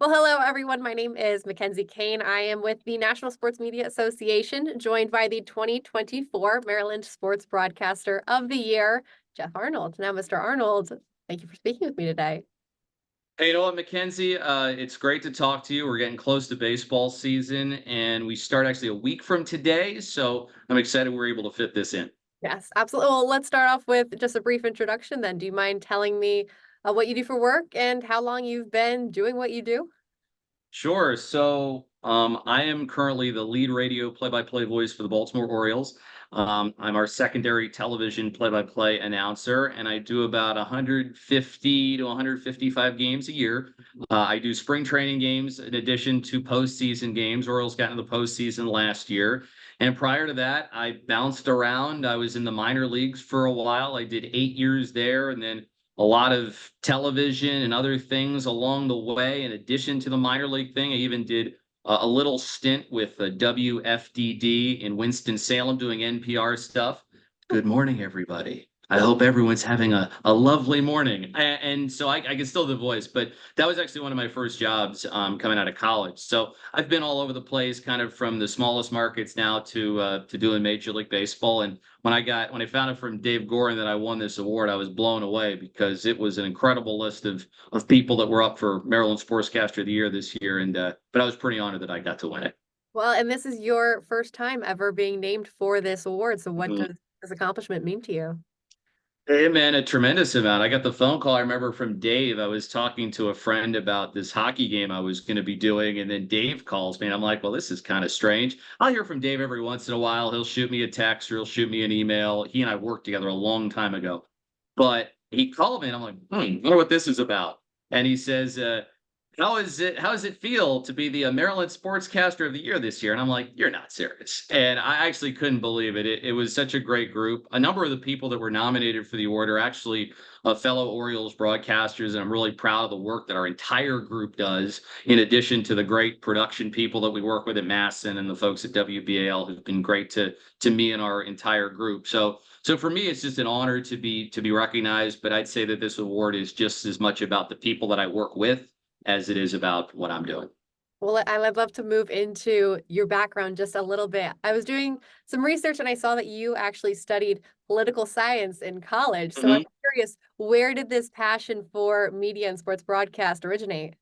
Well, hello, everyone. My name is McKenzie Kane. I am with the National Sports Media Association, joined by the 2024 Maryland Sports Broadcaster of the Year, Geoff Arnold. Now, Mr. Arnold, thank you for speaking with me today. Hey, you know what, Mackenzie? It's great to talk to you. We're getting close to baseball season, and we start actually a week from today. So I'm excited we're able to fit this in. Yes, absolutely. Well, let's start off with just a brief introduction then. Do you mind telling me what you do for work and how long you've been doing what you do? Sure. I am currently the lead radio play-by-play voice for the Baltimore Orioles. I'm our secondary television play-by-play announcer, and I do about 150 to 155 games a year. I do spring training games in addition to postseason games. Orioles got into the postseason last year. And prior to that, I bounced around. I was in the minor leagues for a while. I did 8 years there, and then a lot of television and other things along the way. In addition to the minor league thing, I even did a little stint with the WFDD in Winston-Salem doing NPR stuff. Good morning, everybody. I hope everyone's having a lovely morning. And so I can still do the voice, but that was actually one of my first jobs coming out of college. So I've been all over the place, kind of from the smallest markets now to doing Major League Baseball. And when I found out from Dave Gorin that I won this award, I was blown away because it was an incredible list of people that were up for Maryland Sportscaster of the Year this year. But I was pretty honored that I got to win it. Well, and this is your first time ever being named for this award. So what Mhm. does this accomplishment mean to you? Hey man, a tremendous amount. I got the phone call. I remember from Dave. I was talking to a friend about this hockey game I was going to be doing, and then Dave calls me, and I'm like, "Well, this is kind of strange." I'll hear from Dave every once in a while. He'll shoot me a text or he'll shoot me an email. He and I worked together a long time ago, but he called me, and I'm like, I wonder what this is about." And he says, How does it feel to be the Maryland Sportscaster of the Year this year?" And I'm like, "You're not serious." And I actually couldn't believe it. It was such a great group. A number of the people that were nominated for the award are actually fellow Orioles broadcasters, and I'm really proud of the work that our entire group does, in addition to the great production people that we work with at Masson and the folks at WBAL who've been great to me and our entire group. So for me, it's just an honor to be recognized. But I'd say that this award is just as much about the people that I work with as it is about what I'm doing. Well, I'd love to move into your background just a little bit. I was doing some research and I saw that you actually studied political science in college. So I'm Mhm. curious, where did this passion for media and sports broadcast originate?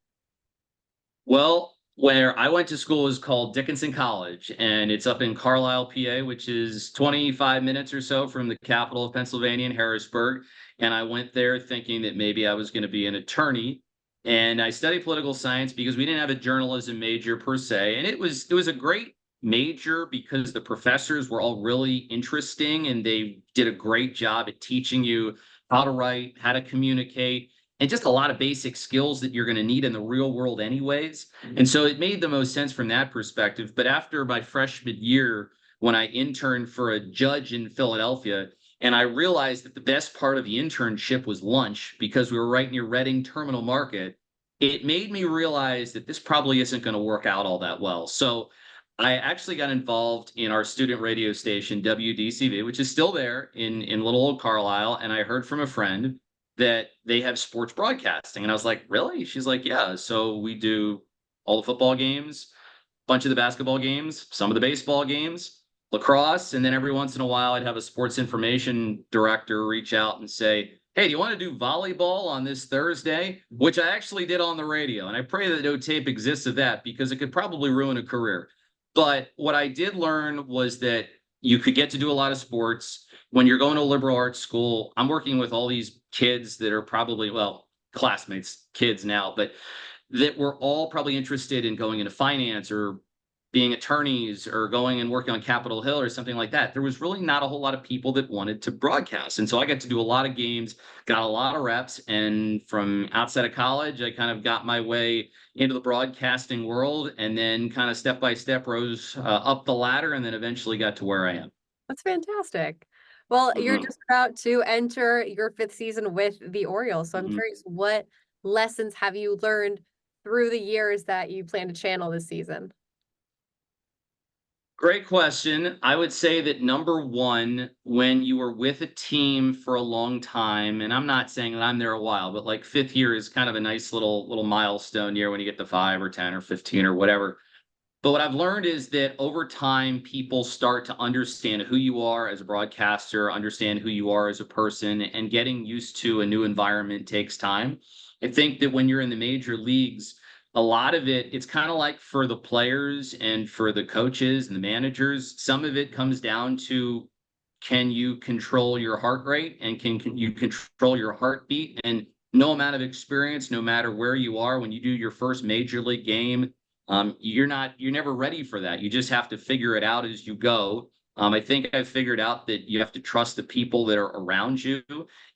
Well, where I went to school is called Dickinson College, and it's up in Carlisle, PA, which is 25 minutes or so from the capital of Pennsylvania in Harrisburg. And I went there thinking that maybe I was going to be an attorney. And I studied political science because we didn't have a journalism major per se. And it was a great major because the professors were all really interesting and they did a great job at teaching you how to write, how to communicate, and just a lot of basic skills that you're going to need in the real world anyways. And so it made the most sense from that perspective. But after my freshman year, when I interned for a judge in Philadelphia, and I realized that the best part of the internship was lunch because we were right near Reading Terminal Market, it made me realize that this probably isn't going to work out all that well. So I actually got involved in our student radio station, WDCV, which is still there in little old Carlisle. And I heard from a friend that they have sports broadcasting. And I was like, really? She's like, yeah. So we do all the football games, a bunch of the basketball games, some of the baseball games, lacrosse. And then every once in a while, I'd have a sports information director reach out and say, "Hey, do you want to do volleyball on this Thursday?" Which I actually did on the radio. And I pray that no tape exists of that because it could probably ruin a career. But what I did learn was that you could get to do a lot of sports when you're going to a liberal arts school. I'm working with all these kids that are probably, well, classmates, kids now, but that were all probably interested in going into finance or being attorneys or going and working on Capitol Hill or something like that. There was really not a whole lot of people that wanted to broadcast. And so I got to do a lot of games, got a lot of reps. And from outside of college, I kind of got my way into the broadcasting world and then kind of step by step rose up the ladder and then eventually got to where I am. That's fantastic. Well, you're Mhm, just about to enter your fifth season with the Orioles. So I'm mhm. curious, what lessons have you learned through the years that you plan to channel this season? Great question. I would say that number one, when you were with a team for a long time, and I'm not saying that I'm there a while, but like fifth year is kind of a nice little milestone year when you get to 5 or 10 or 15 or whatever. But what I've learned is that over time, people start to understand who you are as a broadcaster, understand who you are as a person, and getting used to a new environment takes time. I think that when you're in the major leagues, a lot of it, it's kind of like for the players and for the coaches and the managers, some of it comes down to can you control your heart rate and can you control your heartbeat? And no amount of experience, no matter where you are, when you do your first major league game, you're never ready for that. You just have to figure it out as you go. I think I've figured out that you have to trust the people that are around you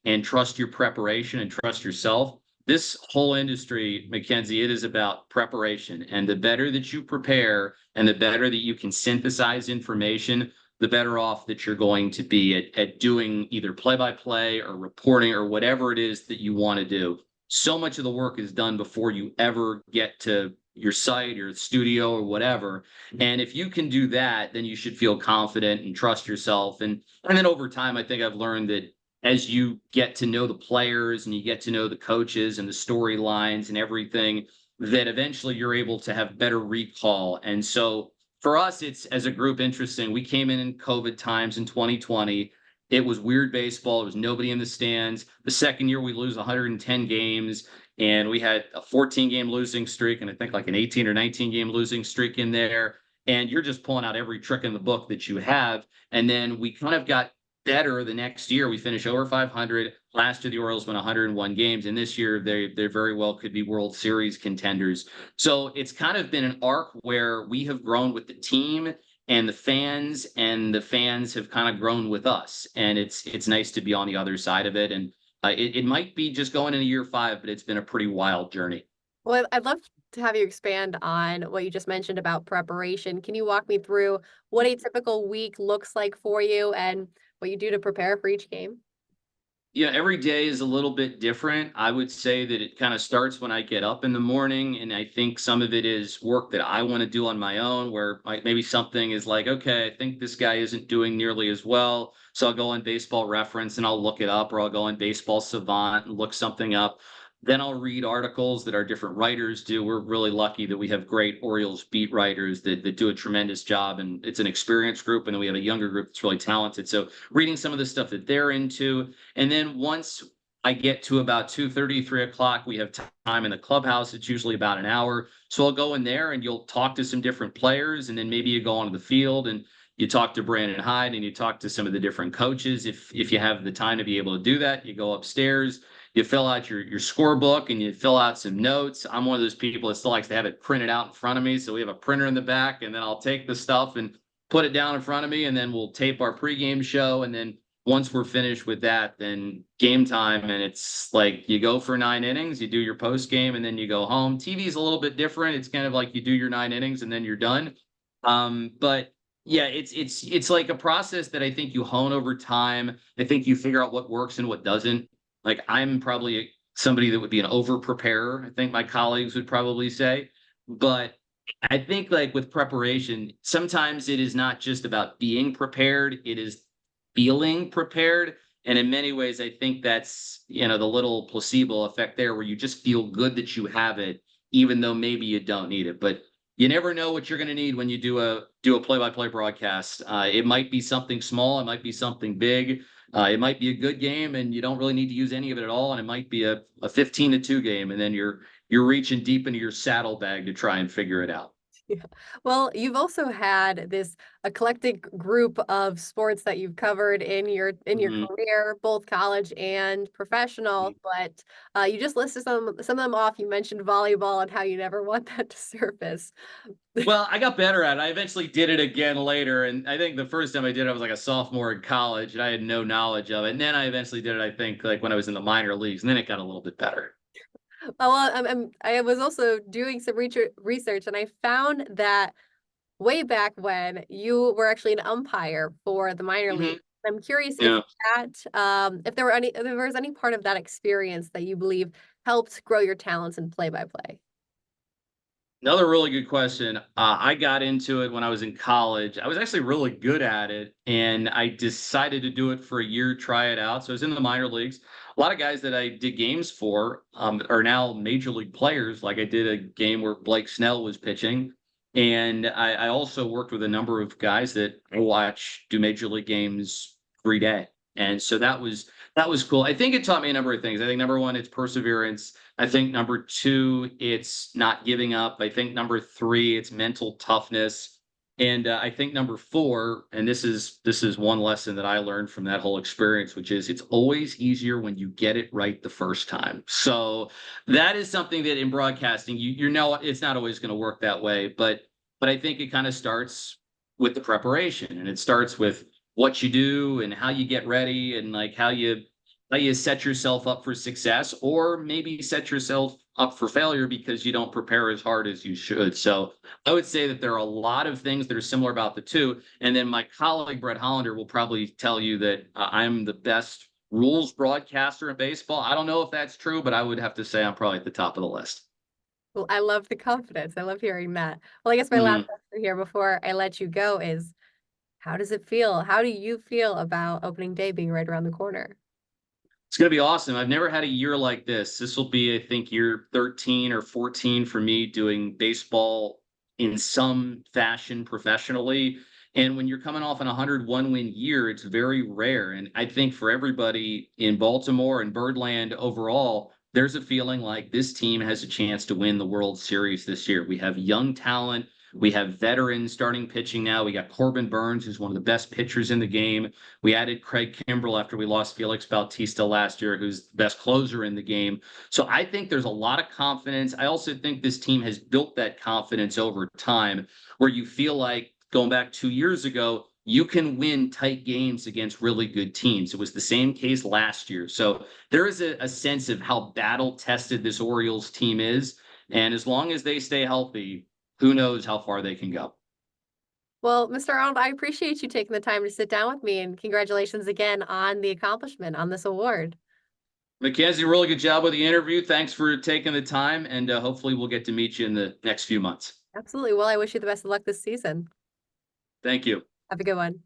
and trust your preparation and trust yourself. This whole industry, McKenzie, it is about preparation. And the better that you prepare and the better that you can synthesize information, the better off that you're going to be at doing either play-by-play or reporting or whatever it is that you want to do. So much of the work is done before you ever get to your site or studio or whatever. And if you can do that, then you should feel confident and trust yourself. And then over time, I think I've learned that as you get to know the players and you get to know the coaches and the storylines and everything, that eventually you're able to have better recall. And so for us, it's as a group interesting. We came in COVID times in 2020. It was weird baseball. There was nobody in the stands. The second year, we lose 110 games, and we had a 14-game losing streak, and I think like an 18 or 19-game losing streak in there. And you're just pulling out every trick in the book that you have. And then we kind of got better the next year. We finished over 500. Last year, the Orioles won 101 games, and this year they very well could be World Series contenders. So it's kind of been an arc where we have grown with the team and the fans have kind of grown with us, and it's nice to be on the other side of it. And it might be just going into year 5, but it's been a pretty wild journey. Well, I'd love to have you expand on what you just mentioned about preparation. Can you walk me through what a typical week looks like for you and what you do to prepare for each game? Yeah, every day is a little bit different. I would say that it kind of starts when I get up in the morning, and I think some of it is work that I want to do on my own, where maybe something is like, okay, I think this guy isn't doing nearly as well. So I'll go on Baseball Reference and I'll look it up, or I'll go on Baseball Savant and look something up. Then I'll read articles that our different writers do. We're really lucky that we have great Orioles beat writers that do a tremendous job, and it's an experienced group. And then we have a younger group that's really talented. So reading some of the stuff that they're into, and then once I get to about 2:30, 3 o'clock, we have time in the clubhouse. It's usually about an hour. So I'll go in there and you'll talk to some different players. And then maybe you go onto the field and you talk to Brandon Hyde and you talk to some of the different coaches. If you have the time to be able to do that, you go upstairs, you fill out your scorebook and you fill out some notes. I'm one of those people that still likes to have it printed out in front of me. So we have a printer in the back, and then I'll take the stuff and put it down in front of me, and then we'll tape our pregame show. And then once we're finished with that, then game time. And it's like you go for 9 innings, you do your post game, and then you go home. TV is a little bit different. It's kind of like you do your 9 innings and then you're done. But yeah, it's like a process that I think you hone over time. I think you figure out what works and what doesn't. Like I'm probably somebody that would be an over preparer. I think my colleagues would probably say, but I think like with preparation, sometimes it is not just about being prepared. It is feeling prepared. And in many ways, I think that's, the little placebo effect there where you just feel good that you have it, even though maybe you don't need it. But you never know what you're going to need when you do a play-by-play broadcast. It might be something small. It might be something big. It might be a good game and you don't really need to use any of it at all. And it might be a 15-2 game. And then you're reaching deep into your saddlebag to try and figure it out. Yeah. Well, you've also had this eclectic group of sports that you've covered in your Mhm. career, both college and professional. But you just listed some of them off. You mentioned volleyball and how you never want that to surface. Well, I got better at it. I eventually did it again later. And I think the first time I did it, I was like a sophomore in college and I had no knowledge of it. And then I eventually did it, I think, like when I was in the minor leagues, and then it got a little bit better. Well, I was also doing some research, and I found that way back when you were actually an umpire for the minor Hmm. league. I'm curious if Yeah. if there was any part of that experience that you believe helped grow your talents in play by play. Another really good question. I got into it when I was in college. I was actually really good at it, and I decided to do it for a year, try it out. So I was in the minor leagues. A lot of guys that I did games for are now major league players. Like I did a game where Blake Snell was pitching, and I also worked with a number of guys that I watch do major league games every day. And so that was cool. I think it taught me a number of things. I think number one, it's perseverance. I think number two, it's not giving up. I think number three, it's mental toughness. And I think number four, and this is one lesson that I learned from that whole experience, which is it's always easier when you get it right the first time. So that is something that in broadcasting, you know it's not always going to work that way, but I think it kind of starts with the preparation, and it starts with what you do and how you get ready, and like how you set yourself up for success, or maybe set yourself up for failure because you don't prepare as hard as you should. So I would say that there are a lot of things that are similar about the two. And then my colleague Brett Hollander will probably tell you that I'm the best rules broadcaster in baseball. I don't know if that's true, but I would have to say I'm probably at the top of the list. Well, I love the confidence. I love hearing that. Well, I guess my last Mhm. question here before I let you go is, how does it feel? How do you feel about opening day being right around the corner? It's going to be awesome. I've never had a year like this. This will be, I think, year 13 or 14 for me doing baseball in some fashion professionally. And when you're coming off an 101 win year, it's very rare. And I think for everybody in Baltimore and Birdland overall, there's a feeling like this team has a chance to win the World Series this year. We have young talent. We have veterans starting pitching now. We got Corbin Burns, who's one of the best pitchers in the game. We added Craig Kimbrell after we lost Felix Bautista last year, who's the best closer in the game. So I think there's a lot of confidence. I also think this team has built that confidence over time, where you feel like going back 2 years ago, you can win tight games against really good teams. It was the same case last year. So there is a sense of how battle tested this Orioles team is. And as long as they stay healthy, who knows how far they can go. Well, Mr. Arnold, I appreciate you taking the time to sit down with me, and congratulations again on the accomplishment on this award. Mackenzie, really good job with the interview. Thanks for taking the time, and hopefully we'll get to meet you in the next few months. Absolutely. Well, I wish you the best of luck this season. Thank you. Have a good one.